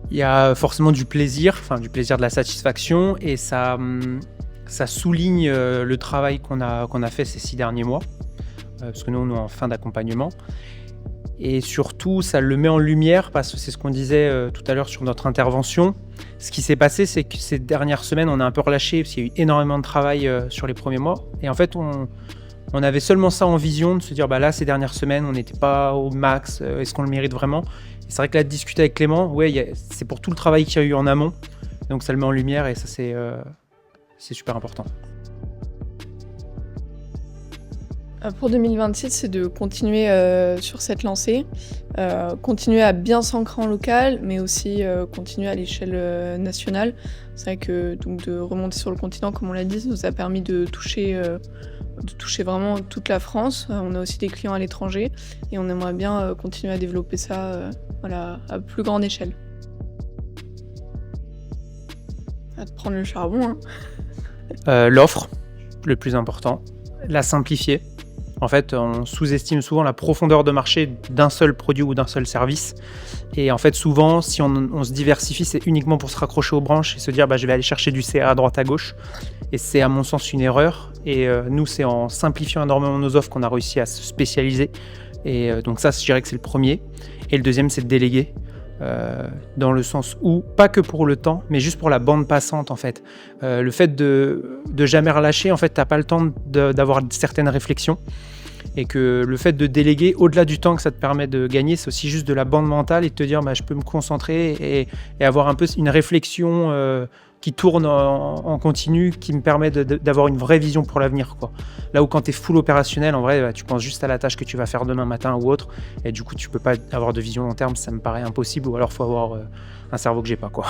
Il y a forcément du plaisir de la satisfaction et ça souligne le travail qu'on a fait ces 6 derniers mois, parce que nous, on est en fin d'accompagnement. Et surtout, ça le met en lumière parce que c'est ce qu'on disait tout à l'heure sur notre intervention. Ce qui s'est passé, c'est que ces dernières semaines, on a un peu relâché parce qu'il y a eu énormément de travail sur les premiers mois. Et en fait, on avait seulement ça en vision, de se dire là, ces dernières semaines, on n'était pas au max, est-ce qu'on le mérite vraiment ? Et c'est vrai que là, de discuter avec Clément, c'est pour tout le travail qu'il y a eu en amont. Donc ça le met en lumière et ça, c'est super important. Pour 2026, c'est de continuer sur cette lancée, continuer à bien s'ancrer en local, mais aussi continuer à l'échelle nationale. C'est vrai que donc, de remonter sur le continent, comme on l'a dit, ça nous a permis de toucher vraiment toute la France. On a aussi des clients à l'étranger et on aimerait bien continuer à développer ça à plus grande échelle. À te prendre le charbon. L'offre, le plus important, la simplifier. En fait, on sous-estime souvent la profondeur de marché d'un seul produit ou d'un seul service. Et en fait, souvent, si on se diversifie, c'est uniquement pour se raccrocher aux branches et se dire je vais aller chercher du CA à droite à gauche. Et c'est à mon sens une erreur. Et nous, c'est en simplifiant énormément nos offres qu'on a réussi à se spécialiser. Et donc ça, je dirais que c'est le premier. Et le deuxième, c'est de déléguer. Dans le sens où, pas que pour le temps, mais juste pour la bande passante en fait. Le fait de jamais relâcher, en fait, t'as pas le temps d'avoir certaines réflexions. Et que le fait de déléguer, au-delà du temps que ça te permet de gagner, c'est aussi juste de la bande mentale et de te dire je peux me concentrer et avoir un peu une réflexion qui tourne en continu, qui me permet d'avoir une vraie vision pour l'avenir, quoi. Là où quand tu es full opérationnel, en vrai, tu penses juste à la tâche que tu vas faire demain matin ou autre, et du coup tu peux pas avoir de vision long terme, ça me paraît impossible, ou alors faut avoir un cerveau que j'ai pas, quoi.